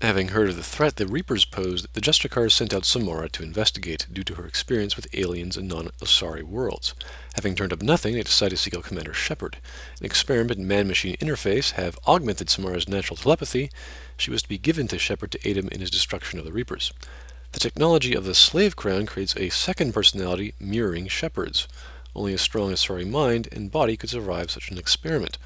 Having heard of the threat the Reapers posed, the Justicars sent out Samara to investigate, due to her experience with aliens in non-Asari worlds. Having turned up nothing, they decided to seek out Commander Shepard. An experiment man-machine interface have augmented Samara's natural telepathy. She was to be given to Shepard to aid him in his destruction of the Reapers. The technology of the Slave Crown creates a second personality mirroring Shepard's. Only a strong Asari mind and body could survive such an experiment.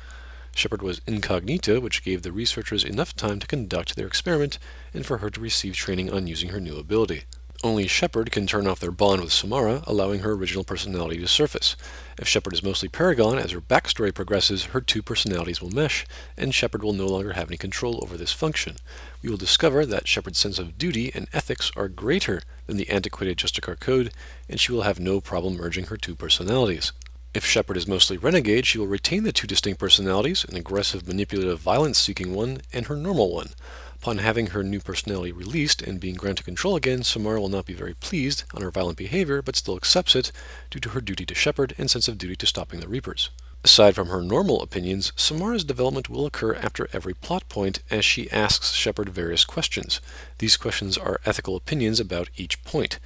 Shepard was incognita, which gave the researchers enough time to conduct their experiment and for her to receive training on using her new ability. Only Shepard can turn off their bond with Samara, allowing her original personality to surface. If Shepard is mostly Paragon, as her backstory progresses, her two personalities will mesh, and Shepard will no longer have any control over this function. We will discover that Shepard's sense of duty and ethics are greater than the antiquated Justicar code, and she will have no problem merging her two personalities. If Shepard is mostly Renegade, she will retain the two distinct personalities, an aggressive, manipulative, violence-seeking one, and her normal one. Upon having her new personality released and being granted control again, Samara will not be very pleased on her violent behavior, but still accepts it due to her duty to Shepard and sense of duty to stopping the Reapers. Aside from her normal opinions, Samara's development will occur after every plot point as she asks Shepard various questions. These questions are ethical opinions about each point.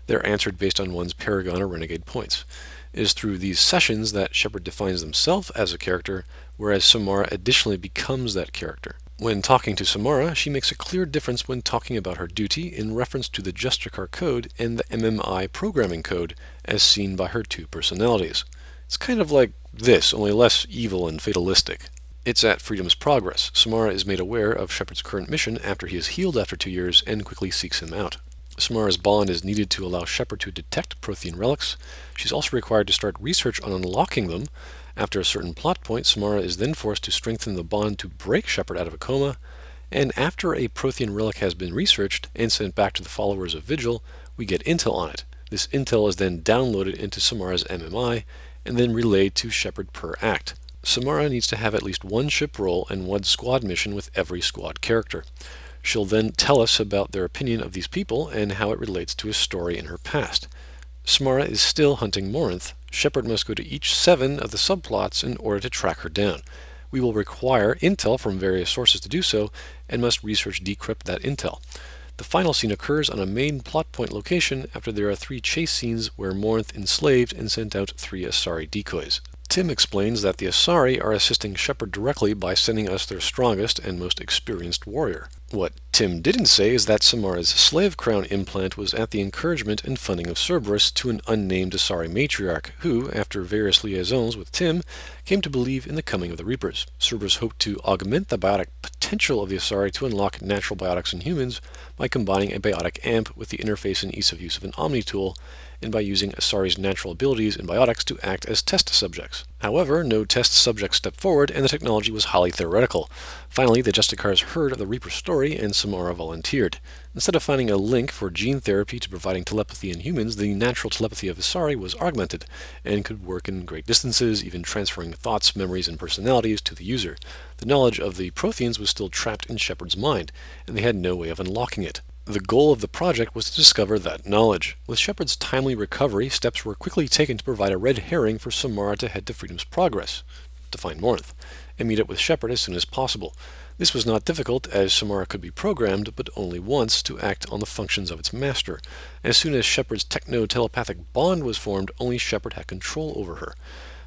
They're answered based on one's Paragon or Renegade points. It is through these sessions that Shepard defines himself as a character, whereas Samara additionally becomes that character. When talking to Samara, she makes a clear difference when talking about her duty in reference to the Justicar code and the MMI programming code, as seen by her two personalities. It's kind of like this, only less evil and fatalistic. It's at Freedom's Progress. Samara is made aware of Shepard's current mission after he is healed after 2 years and quickly seeks him out. Samara's bond is needed to allow Shepard to detect Prothean relics. She's also required to start research on unlocking them. After a certain plot point, Samara is then forced to strengthen the bond to break Shepard out of a coma. And after a Prothean relic has been researched and sent back to the followers of Vigil, we get intel on it. This intel is then downloaded into Samara's MMI and then relayed to Shepard per act. Samara needs to have at least one ship role and one squad mission with every squad character. She'll then tell us about their opinion of these people and how it relates to a story in her past. Samara is still hunting Morinth. Shepard must go to each 7 of the subplots in order to track her down. We will require intel from various sources to do so, and must research decrypt that intel. The final scene occurs on a main plot point location after there are 3 chase scenes where Morinth enslaved and sent out 3 Asari decoys. Tim explains that the Asari are assisting Shepard directly by sending us their strongest and most experienced warrior. What Tim didn't say is that Samara's slave crown implant was at the encouragement and funding of Cerberus to an unnamed Asari matriarch who, after various liaisons with Tim, came to believe in the coming of the Reapers. Cerberus hoped to augment the biotic potential of the Asari to unlock natural biotics in humans by combining a biotic amp with the interface and ease of use of an Omni tool, and by using Asari's natural abilities and biotics to act as test subjects. However, no test subjects stepped forward, and the technology was highly theoretical. Finally, the Justicars heard of the Reaper story, and Samara volunteered. Instead of finding a link for gene therapy to providing telepathy in humans, the natural telepathy of Asari was augmented, and could work in great distances, even transferring thoughts, memories, and personalities to the user. The knowledge of the Protheans was still trapped in Shepard's mind, and they had no way of unlocking it. The goal of the project was to discover that knowledge. With Shepard's timely recovery, steps were quickly taken to provide a red herring for Samara to head to Freedom's Progress, to find Morinth, and meet up with Shepard as soon as possible. This was not difficult, as Samara could be programmed, but only once, to act on the functions of its master. As soon as Shepard's techno-telepathic bond was formed, only Shepard had control over her.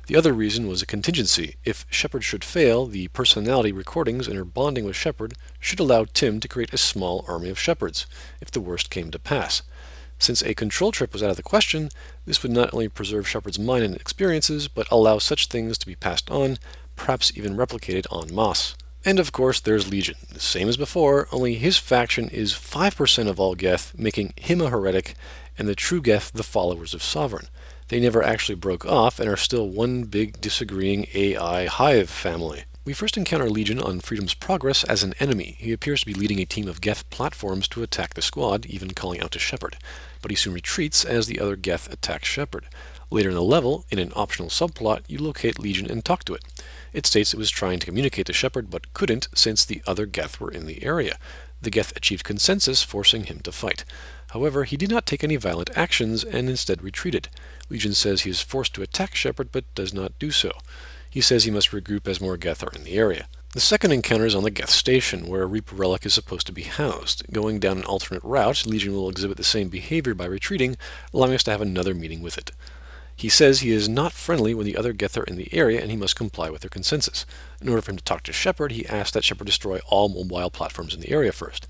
The other reason was a contingency. If Shepard should fail, the personality recordings and her bonding with Shepard should allow Tim to create a small army of Shepards, if the worst came to pass. Since a control trip was out of the question, this would not only preserve Shepard's mind and experiences, but allow such things to be passed on, perhaps even replicated en masse. And of course there's Legion, the same as before, only his faction is 5% of all Geth, making him a heretic, and the true Geth the followers of Sovereign. They never actually broke off and are still one big disagreeing AI hive family. We first encounter Legion on Freedom's Progress as an enemy. He appears to be leading a team of Geth platforms to attack the squad, even calling out to Shepard. But he soon retreats as the other Geth attack Shepard. Later in the level, in an optional subplot, you locate Legion and talk to it. It states it was trying to communicate to Shepard but couldn't since the other Geth were in the area. The Geth achieved consensus, forcing him to fight. However, he did not take any violent actions and instead retreated. Legion says he is forced to attack Shepard but does not do so. He says he must regroup as more Geth are in the area. The second encounter is on the Geth station, where a Reaper relic is supposed to be housed. Going down an alternate route, Legion will exhibit the same behavior by retreating, allowing us to have another meeting with it. He says he is not friendly when the other Geth are in the area and he must comply with their consensus. In order for him to talk to Shepard, he asks that Shepard destroy all mobile platforms in the area first.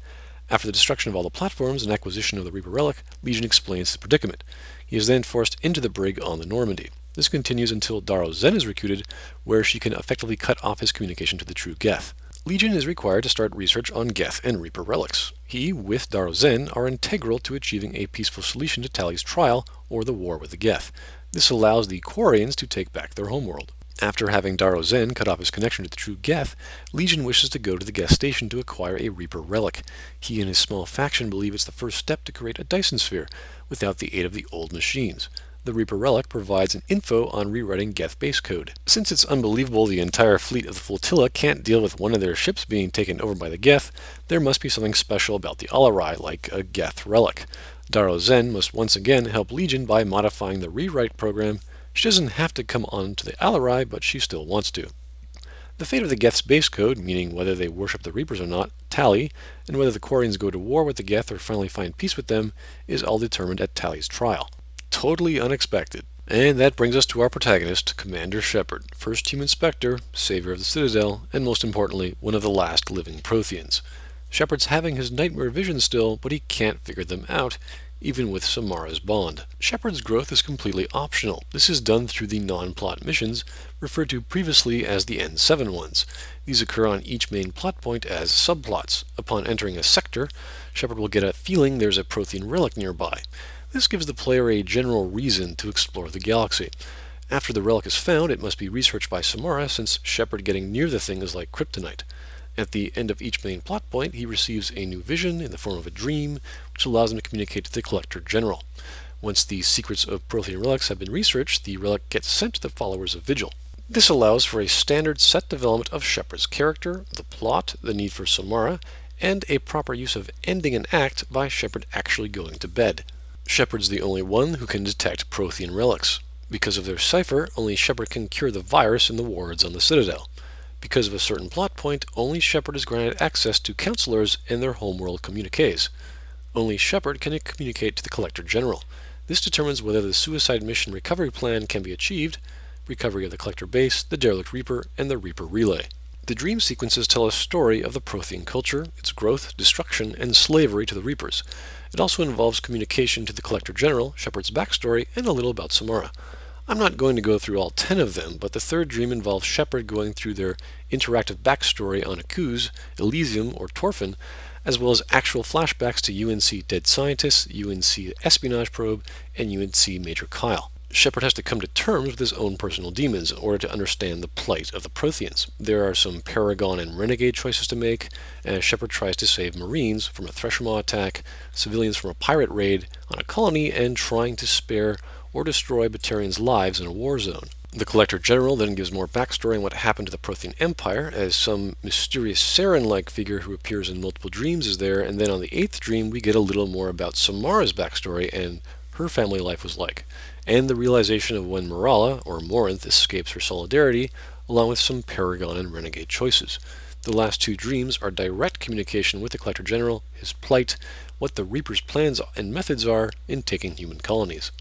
After the destruction of all the platforms and acquisition of the Reaper relic, Legion explains his predicament. He is then forced into the brig on the Normandy. This continues until Daro Zen is recruited, where she can effectively cut off his communication to the true Geth. Legion is required to start research on Geth and Reaper relics. He, with Daro Zen, are integral to achieving a peaceful solution to Tali's trial, or the war with the Geth. This allows the Quarians to take back their homeworld. After having Daro Zen cut off his connection to the true Geth, Legion wishes to go to the Geth station to acquire a Reaper relic. He and his small faction believe it's the first step to create a Dyson sphere, without the aid of the old machines. The Reaper relic provides an info on rewriting Geth base code. Since it's unbelievable the entire fleet of the flotilla can't deal with one of their ships being taken over by the Geth, there must be something special about the Alarai, like a Geth relic. Daro Zen must once again help Legion by modifying the rewrite program. She doesn't have to come on to the Alarai, but she still wants to. The fate of the Geth's base code, meaning whether they worship the Reapers or not, Tali, and whether the Quarians go to war with the Geth or finally find peace with them, is all determined at Tali's trial. Totally unexpected. And that brings us to our protagonist, Commander Shepard, first human Spectre, savior of the Citadel, and most importantly, one of the last living Protheans. Shepard's having his nightmare visions still, but he can't figure them out, even with Samara's bond. Shepard's growth is completely optional. This is done through the non-plot missions, referred to previously as the N7 ones. These occur on each main plot point as subplots. Upon entering a sector, Shepard will get a feeling there's a Prothean relic nearby. This gives the player a general reason to explore the galaxy. After the relic is found, it must be researched by Samara, since Shepard getting near the thing is like kryptonite. At the end of each main plot point, he receives a new vision in the form of a dream, which allows him to communicate to the Collector General. Once the secrets of Prothean relics have been researched, the relic gets sent to the followers of Vigil. This allows for a standard set development of Shepard's character, the plot, the need for Samara, and a proper use of ending an act by Shepard actually going to bed. Shepard's the only one who can detect Prothean relics. Because of their cipher, only Shepard can cure the virus in the wards on the Citadel. Because of a certain plot point, only Shepard is granted access to counselors and their homeworld communiques. Only Shepard can communicate to the Collector General. This determines whether the suicide mission recovery plan can be achieved, recovery of the Collector base, the derelict Reaper, and the Reaper relay. The dream sequences tell a story of the Prothean culture, its growth, destruction, and slavery to the Reapers. It also involves communication to the Collector General, Shepard's backstory, and a little about Samara. I'm not going to go through all 10 of them, but the third dream involves Shepard going through their interactive backstory on Akuz, Elysium, or Torfin, as well as actual flashbacks to UNC Dead Scientists, UNC Espionage Probe, and UNC Major Kyle. Shepard has to come to terms with his own personal demons in order to understand the plight of the Protheans. There are some Paragon and Renegade choices to make, as Shepard tries to save Marines from a Threshermaw attack, civilians from a pirate raid on a colony, and trying to spare or destroy Batarians' lives in a war zone. The Collector General then gives more backstory on what happened to the Prothean Empire, as some mysterious Saren-like figure who appears in multiple dreams is there, and then on the 8th dream we get a little more about Samara's backstory and her family life was like, and the realization of when Morala, or Morinth, escapes her solidarity, along with some Paragon and Renegade choices. The last two dreams are direct communication with the Collector General, his plight, what the Reaper's plans and methods are in taking human colonies.